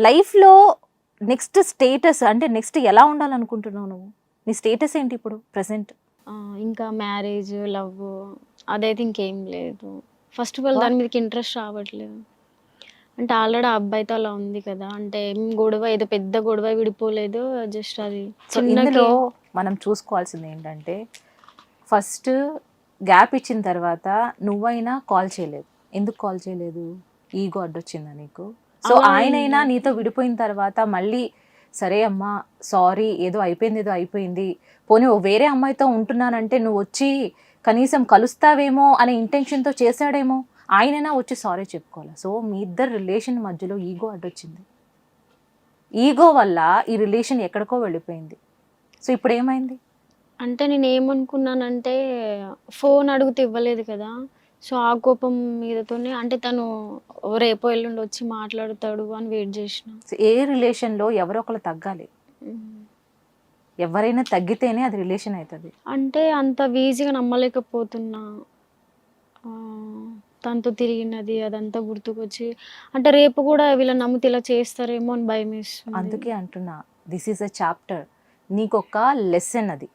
లైఫ్లో next status అంటే next ఎలా ఉండాలనుకుంటున్నావు నువ్వు? నీ స్టేటస్ ఏంటి ఇప్పుడు ప్రెసెంట్? ఇంకా మ్యారేజ్, లవ్ అదైతే ఇంకేం లేదు. ఫస్ట్ ఆఫ్ ఆల్ దాని మీదకి ఇంట్రెస్ట్ రావట్లేదు. అంటే ఆల్రెడీ ఆ అబ్బాయితో అలా ఉంది కదా, అంటే ఏం గొడవ, ఏదో పెద్ద గొడవ విడిపోలేదు, జస్ట్ అది సో చిన్నకి. ఇందులో మనం చూసుకోవాల్సింది ఏంటంటే ఫస్ట్ గ్యాప్ ఇచ్చిన తర్వాత నువ్వైనా కాల్ చేయలేదు. ఎందుకు కాల్ చేయలేదు? ఈగో అడ్డొచ్చిందా నీకు? సో అలా ఆయనైనా నీతో విడిపోయిన తర్వాత మళ్ళీ సరే అమ్మా సారీ, ఏదో అయిపోయింది, పోనీ ఓ వేరే అమ్మాయితో ఉంటున్నానంటే నువ్వు వచ్చి కనీసం కలుస్తావేమో అనే ఇంటెన్షన్తో చేశాడేమో, ఆయనైనా వచ్చి సారీ చెప్పుకోవాలి. సో మీ ఇద్దరు రిలేషన్ మధ్యలో ఈగో అడ్డొచ్చింది. ఈగో వల్ల ఈ రిలేషన్ ఎక్కడికో వెళ్ళిపోయింది. సో ఇప్పుడు ఏమైంది? అంటే నేను ఏమనుకున్నానంటే ఫోన్ అడిగితే ఇవ్వలేదు కదా, సో ఆ కోపం మీదతోనే అంటే తను రేపో ఎల్లుండి వచ్చి మాట్లాడతాడు అని వెయిట్ చేసిన. సో ఏ రిలేషన్లో ఎవరో ఒకరు తగ్గాలి. ఎవరైనా తగ్గితేనే అది రిలేషన్ అవుతుంది. అంటే అంత ఈజీగా నమ్మలేకపోతున్నా. ఆ, తనతో తిరిగినది అదంతా గుర్తుకొచ్చి, అంటే రేపు కూడా వీళ్ళని నమ్మితే ఇలా చేస్తారేమో అని భయం వేస్తుంది. అందుకే అంటున్నా, దిస్ ఈజ్ అ చాప్టర్, నీకొక లెసన్ అది.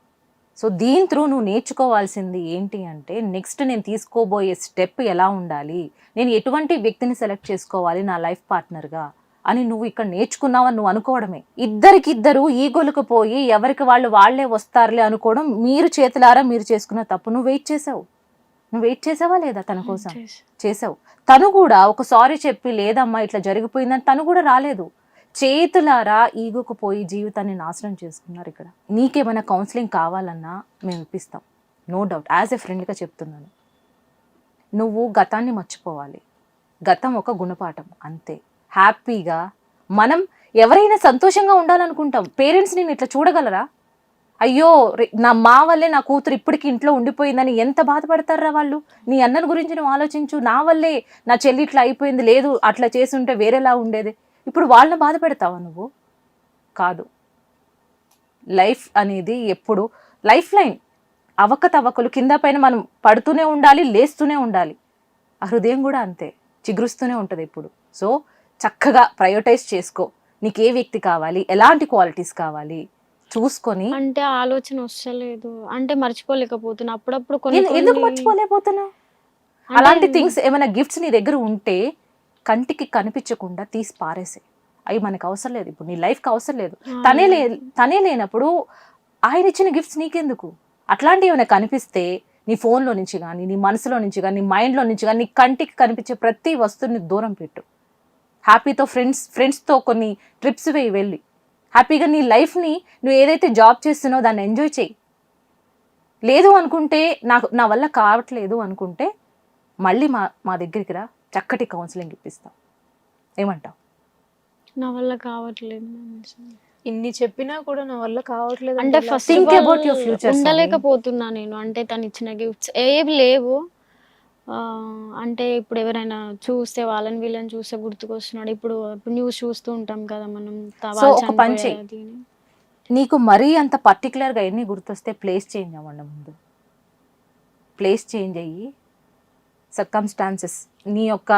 సో దీని త్రూ నువ్వు నేర్చుకోవాల్సింది ఏంటి అంటే నెక్స్ట్ నేను తీసుకోబోయే స్టెప్ ఎలా ఉండాలి, నేను ఎటువంటి వ్యక్తిని సెలెక్ట్ చేసుకోవాలి నా లైఫ్ పార్ట్నర్గా అని నువ్వు ఇక్కడ నేర్చుకున్నావని నువ్వు అనుకోవడమే. ఇద్దరికిద్దరు ఈగోలకు పోయి ఎవరికి వాళ్ళే వస్తారులే అనుకోవడం మీరు చేతులారా మీరు చేసుకున్న తప్పు. నువ్వు వెయిట్ చేసావా లేదా తన కోసం? చేసావు. తను కూడా ఒక సారీ చెప్పి లేదమ్మా ఇట్లా జరిగిపోయిందని తను కూడా రాలేదు. చేతులారా ఈగోకు పోయి జీవితాన్ని నాశనం చేసుకున్నారు. ఇక్కడ నీకేమైనా కౌన్సిలింగ్ కావాలన్నా మేము ఇప్పిస్తాం, నో డౌట్. యాజ్ ఎ ఫ్రెండ్గా చెప్తున్నాను, నువ్వు గతాన్ని మర్చిపోవాలి. గతం ఒక గుణపాఠం అంతే. హ్యాపీగా మనం ఎవరైనా సంతోషంగా ఉండాలనుకుంటాం. పేరెంట్స్ నేను ఇట్లా చూడగలరా? అయ్యో మా వల్లే నా కూతురు ఇప్పటికి ఇంట్లో ఉండిపోయిందని ఎంత బాధపడతారా వాళ్ళు? నీ అన్నని గురించి నువ్వు ఆలోచించు. నా వల్లే నా చెల్లి ఇట్లా అయిపోయింది, లేదు అట్లా చేసి ఉంటే వేరేలా ఉండేది. ఇప్పుడు వాళ్ళని బాధ పెడతావా నువ్వు? కాదు. లైఫ్ అనేది ఎప్పుడు లైఫ్ లైన్, అవకతవకలు కింద పైన మనం పడుతూనే ఉండాలి, లేస్తూనే ఉండాలి. ఆ హృదయం కూడా అంతే, చిగురుస్తూనే ఉంటుంది ఎప్పుడు. సో చక్కగా ప్రయోటైజ్ చేసుకో. నీకు ఏ వ్యక్తి కావాలి, ఎలాంటి క్వాలిటీస్ కావాలి చూసుకొని. అంటే ఆలోచన వస్తలేదు, అంటే మర్చిపోలేకపోతున్నా అప్పుడప్పుడు ఎందుకు మర్చిపోలేకపోతున్నావు? అలాంటి థింగ్స్ ఏమైనా గిఫ్ట్స్ నీ దగ్గర ఉంటే కంటికి కనిపించకుండా తీసి పారేసే. అవి మనకు అవసరం లేదు, ఇప్పుడు నీ లైఫ్కి అవసరం లేదు. తనే లేనప్పుడు ఆయన ఇచ్చిన గిఫ్ట్స్ నీకెందుకు? అట్లాంటివి ఏమైనా కనిపిస్తే నీ ఫోన్లో నుంచి కానీ, నీ మనసులో నుంచి కానీ, నీ మైండ్లో నుంచి కానీ, నీ కంటికి కనిపించే ప్రతి వస్తువుని దూరం పెట్టు. హ్యాపీతో ఫ్రెండ్స్తో కొన్ని ట్రిప్స్ వెళ్ళి హ్యాపీగా నీ లైఫ్ని, నువ్వు ఏదైతే జాబ్ చేస్తున్నావో దాన్ని ఎంజాయ్ చేయి. లేదు అనుకుంటే నా వల్ల కావట్లేదు అనుకుంటే మళ్ళీ మా దగ్గరికి రా, చక్కటి కౌన్సిలింగ్ ఇప్పిస్తాం. ఏమంటావు? నా వల్ల కావట్లేదు. ఇన్ని చెప్పినా కూడా నా వల్ల కావట్లేదు అంటే first think about your future. ఉండలేకపోతున్నా నేను. అంటే తను ఇచ్చిన గిఫ్ట్స్ ఏవి లేవు. అంటే ఇప్పుడు ఎవరైనా చూస్తే వాళ్ళని వీళ్ళని చూస్తే గుర్తుకొస్తున్నాడు. ఇప్పుడు న్యూస్ చూస్తూ ఉంటాం కదా మనం. సో ఒక పని చెయ్యి, నీకు మరీ అంత పర్టికులర్గా ఎన్ని గుర్తొస్తే ప్లేస్ చేంజ్ అవ్వండి. ముందు ప్లేస్ చేంజ్ అయ్యి సర్కమ్స్టాన్సెస్ నీ యొక్క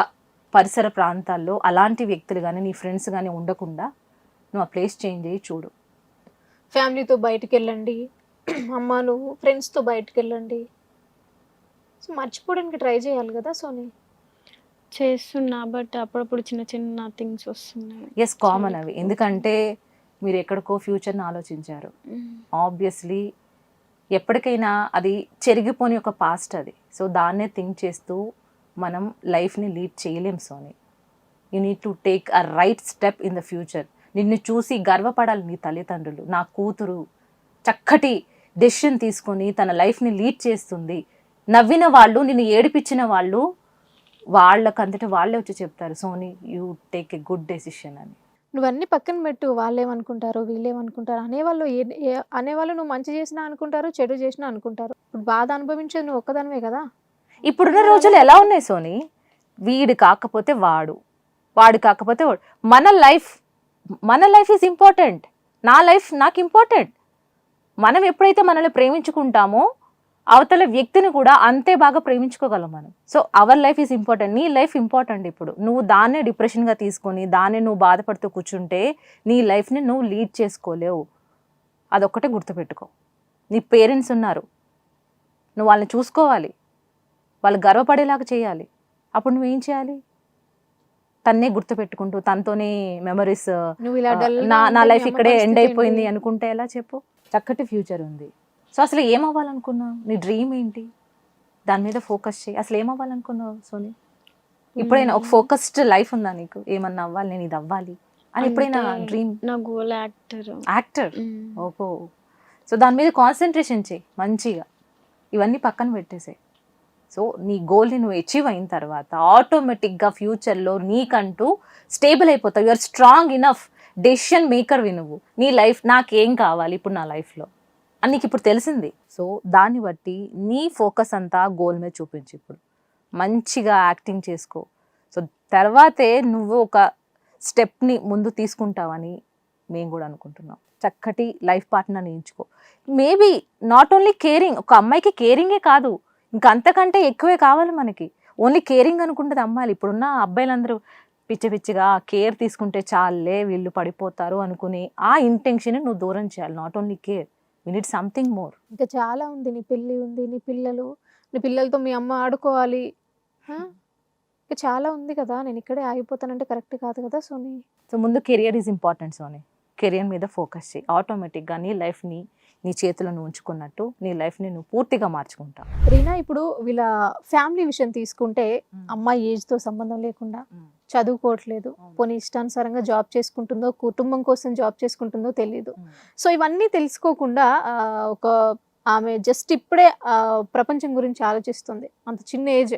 పరిసర ప్రాంతాల్లో అలాంటి వ్యక్తులు కానీ నీ ఫ్రెండ్స్ కానీ ఉండకుండా నువ్వు ఆ ప్లేస్ చేంజ్ అయ్యి చూడు. ఫ్యామిలీతో బయటకు వెళ్ళండి, అమ్మ నువ్వు ఫ్రెండ్స్తో బయటకు వెళ్ళండి. సో మర్చిపోవడానికి ట్రై చేయాలి కదా సోనీ. చేస్తున్నా, బట్ అప్పుడప్పుడు చిన్న చిన్న థింగ్స్ వస్తున్నాయి. ఎస్, కామన్ అవి. ఎందుకంటే మీరు ఎక్కడికో ఫ్యూచర్ని ఆలోచించారు. ఆబ్వియస్లీ ఎప్పటికైనా అది చెరిగిపోని ఒక పాస్ట్ అది. సో దాన్నే థింక్ చేస్తూ మనం లైఫ్ని లీడ్ చేయలేం Soni. You need to take a right step in the future. నిన్ను చూసి గర్వపడాలి నీ తల్లిదండ్రులు. నా కూతురు చక్కటి డెసిషన్ తీసుకొని తన లైఫ్ని లీడ్ చేస్తుంది. నవ్విన వాళ్ళు, నిన్ను ఏడిపించిన వాళ్ళు వాళ్ళకంతటి వాళ్ళే వచ్చి చెప్తారు Soni you take a good decision అని. నువ్వన్నీ పక్కన పెట్టు, వాళ్ళేమనుకుంటారు వీళ్ళేమనుకుంటారు అనేవాళ్ళు. అనేవాళ్ళు నువ్వు మంచి చేసినా అనుకుంటారు, చెడు చేసినా అనుకుంటారు. ఇప్పుడు బాధ అనుభవించేది నువ్వు ఒక్కదానివే కదా. ఇప్పుడున్న రోజులు ఎలా ఉన్నాయి సోనీ? వీడు కాకపోతే వాడు కాకపోతే వాడు. మన లైఫ్ ఈజ్ ఇంపార్టెంట్. నా లైఫ్ నాకు ఇంపార్టెంట్. మనం ఎప్పుడైతే మనల్ని ప్రేమించుకుంటామో అవతల వ్యక్తిని కూడా అంతే బాగా ప్రేమించుకోగలం మనం. So our life is important. నీ లైఫ్ ఇంపార్టెంట్. ఇప్పుడు నువ్వు దాన్నే డిప్రెషన్గా తీసుకొని దాన్నే నువ్వు బాధపడుతూ కూర్చుంటే నీ లైఫ్ని నువ్వు లీడ్ చేసుకోలేవు. అదొక్కటే గుర్తుపెట్టుకో. నీ పేరెంట్స్ ఉన్నారు, నువ్వు వాళ్ళని చూసుకోవాలి, వాళ్ళు గర్వపడేలాగా చేయాలి. అప్పుడు నువ్వేం చేయాలి? తన్నే గుర్తుపెట్టుకుంటూ తనతోనే మెమరీస్, నువ్వు ఇలా నా లైఫ్ ఇక్కడే ఎండ్ అయిపోయింది అనుకుంటే ఎలా చెప్పు? చక్కటి ఫ్యూచర్ ఉంది. సో అసలు ఏమవ్వాలనుకున్నావు? నీ డ్రీమ్ ఏంటి? దాని మీద ఫోకస్ చేయి. అసలు ఏమవ్వాలనుకున్నావు సోని? ఎప్పుడైనా ఒక ఫోకస్డ్ లైఫ్ ఉందా నీకు? ఏమన్నా అవ్వాలి, నేను ఇది అవ్వాలి అని ఎప్పుడైనా డ్రీమ్? నా గోల్ యాక్టర్. ఓహో. సో దాని మీద కాన్సన్ట్రేషన్ చేయి మంచిగా, ఇవన్నీ పక్కన పెట్టేసాయి. సో నీ గోల్ని నువ్వు అచీవ్ అయిన తర్వాత ఆటోమేటిక్గా ఫ్యూచర్లో నీకంటూ స్టేబుల్ అయిపోతావు. You are strong enough. డెసిషన్ మేకర్వి నువ్వు. నీ లైఫ్ నాకేం కావాలి ఇప్పుడు నా లైఫ్లో అని నీకు ఇప్పుడు తెలిసింది. సో దాన్ని బట్టి నీ ఫోకస్ అంతా గోల్ మీద చూపించు. ఇప్పుడు మంచిగా యాక్టింగ్ చేసుకో. సో తర్వాతే నువ్వు ఒక స్టెప్ని ముందు తీసుకుంటావని మేము కూడా అనుకుంటున్నాం. చక్కటి లైఫ్ పార్ట్నర్ని ఎంచుకో. మేబీ నాట్ ఓన్లీ కేరింగ్, ఒక అమ్మాయికి కేరింగే కాదు, ఇంకా అంతకంటే ఎక్కువే కావాలి మనకి. ఓన్లీ కేరింగ్ అనుకుంటుంది అమ్మాయిలు. ఇప్పుడున్న అబ్బాయిలందరూ పిచ్చి పిచ్చిగా కేర్ తీసుకుంటే చాలే వీళ్ళు పడిపోతారు అనుకుని ఆ ఇంటెన్షన్ నువ్వు దూరం చేయాలి. Not only care, we need something more. ఇంకా చాలా ఉంది. నీ పెళ్ళి ఉంది, నీ పిల్లలు, నీ పిల్లలతో మీ అమ్మ ఆడుకోవాలి. ఇంకా చాలా ఉంది కదా. నేను ఇక్కడే ఆగిపోతానంటే కరెక్ట్ కాదు కదా సోని. సో ముందు career is important Soni. Career మీద ఫోకస్ చేయి. ఆటోమేటిక్గా నీ లైఫ్ని నీ చేతులను ఉంచుకున్నట్టు నీ లైఫ్ని నువ్వు పూర్తిగా మార్చుకుంటావు. రీనా, ఇప్పుడు వీళ్ళ ఫ్యామిలీ విషయం తీసుకుంటే అమ్మాయి ఏజ్తో సంబంధం లేకుండా చదువుకోవట్లేదు, పోనీ ఇష్టానుసారంగా జాబ్ చేసుకుంటుందో, కుటుంబం కోసం జాబ్ చేసుకుంటుందో తెలియదు. సో ఇవన్నీ తెలుసుకోకుండా ఒక ఆమె జస్ట్ ఇప్పుడే ప్రపంచం గురించి ఆలోచిస్తుంది. అంత చిన్న ఏజ్,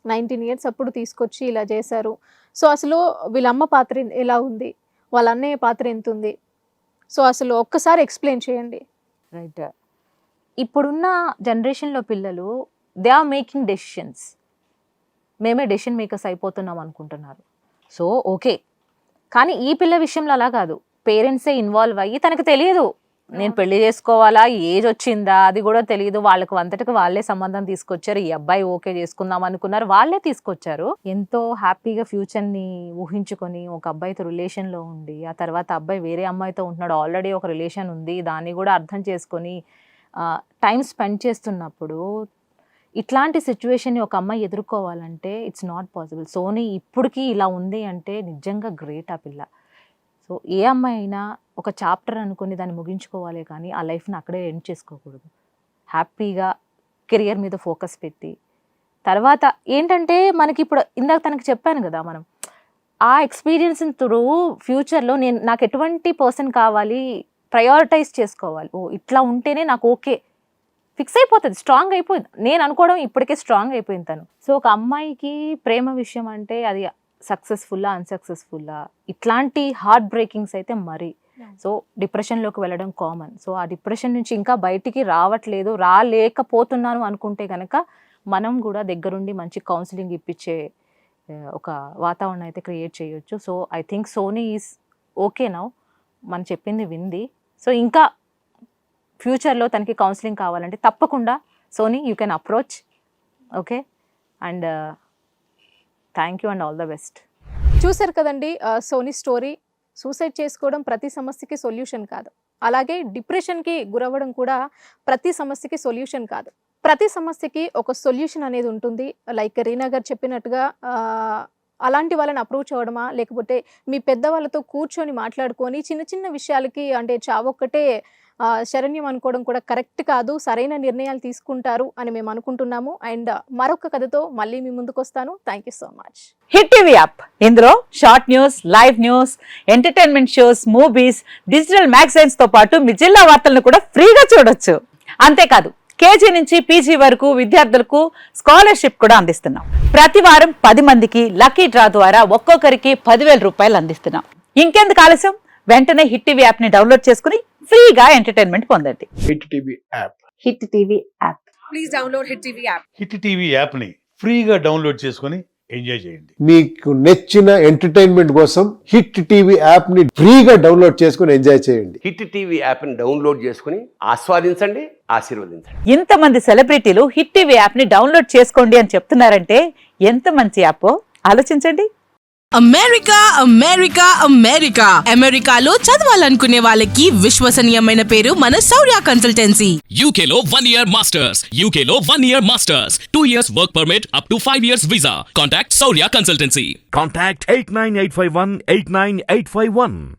19 years అప్పుడు తీసుకొచ్చి ఇలా చేశారు. సో అసలు వీళ్ళ అమ్మ పాత్ర ఎలా ఉంది, వాళ్ళ అన్నయ్య పాత్ర ఎంత ఉంది, సో అసలు ఒక్కసారి ఎక్స్ప్లెయిన్ చేయండి. రైట్. ఇప్పుడున్న జనరేషన్లో పిల్లలు దే ఆర్ మేకింగ్ డెసిషన్స్. మేమే డెసిషన్ మేకర్స్ అయిపోతున్నాం అనుకుంటున్నారు. సో ఓకే, కానీ ఈ పిల్ల విషయంలో అలా కాదు. పేరెంట్సే ఇన్వాల్వ్ అయ్యి, తనకు తెలియదు నేను పెళ్లి చేసుకోవాలా, ఏజ్ వచ్చిందా అది కూడా తెలియదు. వాళ్ళకు అంతటికి వాళ్ళే సంబంధం తీసుకొచ్చారు. ఈ అబ్బాయి ఓకే చేసుకుందాం అనుకున్నారు, వాళ్ళే తీసుకొచ్చారు. ఎంతో హ్యాపీగా ఫ్యూచర్ని ఊహించుకొని ఒక అబ్బాయితో రిలేషన్లో ఉండి, ఆ తర్వాత అబ్బాయి వేరే అమ్మాయితో ఉంటున్నాడు, ఆల్రెడీ ఒక రిలేషన్ ఉంది, దాన్ని కూడా అర్థం చేసుకొని టైం స్పెండ్ చేస్తున్నప్పుడు ఇట్లాంటి సిచ్యువేషన్ని ఒక అమ్మాయి ఎదుర్కోవాలంటే ఇట్స్ నాట్ పాసిబుల్. సోనీ ఇప్పటికీ ఇలా ఉంది అంటే నిజంగా గ్రేట్ ఆ పిల్ల. సో ఏ అమ్మాయి అయినా ఒక చాప్టర్ అనుకుని దాన్ని ముగించుకోవాలి, కానీ ఆ లైఫ్ని అక్కడే ఎండ్ చేసుకోకూడదు. హ్యాపీగా కెరియర్ మీద ఫోకస్ పెట్టి, తర్వాత ఏంటంటే మనకి ఇప్పుడు ఇందాక తనకి చెప్పాను కదా, మనం ఆ ఎక్స్పీరియన్స్ త్రూ ఫ్యూచర్లో నాకు ఎటువంటి పర్సన్ కావాలి ప్రయారిటైజ్ చేసుకోవాలి. ఓ ఇట్లా ఉంటేనే నాకు ఓకే, ఫిక్స్ అయిపోతుంది, స్ట్రాంగ్ అయిపోయింది. నేను అనుకోవడం ఇప్పటికే స్ట్రాంగ్ అయిపోయింది తను. సో ఒక అమ్మాయికి ప్రేమ విషయం అంటే అది సక్సెస్ఫుల్లా అన్సక్సెస్ఫుల్లా, ఇట్లాంటి హార్ట్ బ్రేకింగ్స్ అయితే మరీ. సో డిప్రెషన్లోకి వెళ్ళడం కామన్. సో ఆ డిప్రెషన్ నుంచి ఇంకా బయటికి రాలేకపోతున్నాను అనుకుంటే కనుక మనం కూడా దగ్గరుండి మంచి కౌన్సిలింగ్ ఇప్పించే ఒక వాతావరణం అయితే క్రియేట్ చేయొచ్చు. So I think Soni is okay now, మనం చెప్పింది వింది. సో ఇంకా ఫ్యూచర్లో తనకి కౌన్సిలింగ్ కావాలంటే తప్పకుండా Soni you can approach. Okay, and thank you and all the best. చూసారు కదండి సోనీ స్టోరీ. సూసైడ్ చేసుకోవడం ప్రతి సమస్యకి సొల్యూషన్ కాదు, అలాగే డిప్రెషన్కి గురవ్వడం కూడా ప్రతి సమస్యకి సొల్యూషన్ కాదు. ప్రతి సమస్యకి ఒక సొల్యూషన్ అనేది ఉంటుంది. లైక్ రీనా గారు చెప్పినట్టుగా అలాంటి వాళ్ళని అప్రోచ్ అవ్వడమా, లేకపోతే మీ పెద్దవాళ్ళతో కూర్చొని మాట్లాడుకొని చిన్న చిన్న విషయాలకి అంటే చావొక్కటే శరణ్యం అనుకోవడం కూడా కరెక్ట్ కాదు. సరైన నిర్ణయాలు తీసుకుంటారు అని మేము అనుకుంటున్నాము. అండ్ మరొక కథతో మళ్ళీ మీ ముందుకు వస్తాను. Thank you so much. Hit TV app, ఇందులో short news, live news, entertainment shows, movies, digital magazines తో పాటు మీ జిల్లా వార్తలను కూడా ఫ్రీగా చూడొచ్చు. అంతేకాదు కేజీ నుంచి పీజీ వరకు విద్యార్థులకు స్కాలర్షిప్ కూడా అందిస్తున్నాం. ప్రతి వారం 10 మందికి లక్కీ డ్రా ద్వారా ఒక్కొక్కరికి 10,000 రూపాయలు అందిస్తున్నాం. ఇంకెందుకు ఆలస్యం, వెంటనే హిట్ టీవీ యాప్ ని డౌన్లోడ్ చేసుకుని ఫ్రీగా ఎంటర్టైన్మెంట్ పొందండి. Hit TV app. Hit TV app. Please download hit TV app. Hit TV యాప్ని ఫ్రీగా డౌన్లోడ్ చేసుకొని ఎంజాయ్ చేయండి. మీకు నచ్చిన ఎంటర్టైన్మెంట్ కోసం హిట్ టీవీ యాప్ ని ఫ్రీగా డౌన్లోడ్ చేసుకుని ఎంజాయ్ చేయండి. హిట్ టీవీ యాప్ని డౌన్లోడ్ చేసుకుని ఆస్వాదించండి, ఆశీర్వదించండి. ఇంతమంది సెలబ్రిటీలు హిట్ టీవీ యాప్ ని డౌన్లోడ్ చేసుకోండి అని చెప్తున్నారంటే ఎంత మంచి యాప్ ఆలోచించండి. అమెరికా అమెరికా అమెరికా అమెరికాలో చదవాలనుకునే వాళ్ళకి విశ్వసనీయమైన పేరు మన శౌర్య కన్సల్టెన్సీ. UK లో 1 year masters. UK లో 1 year masters. 2 years work permit up to 5 years visa. Contact Saurya Consultancy. Contact 89851 89851.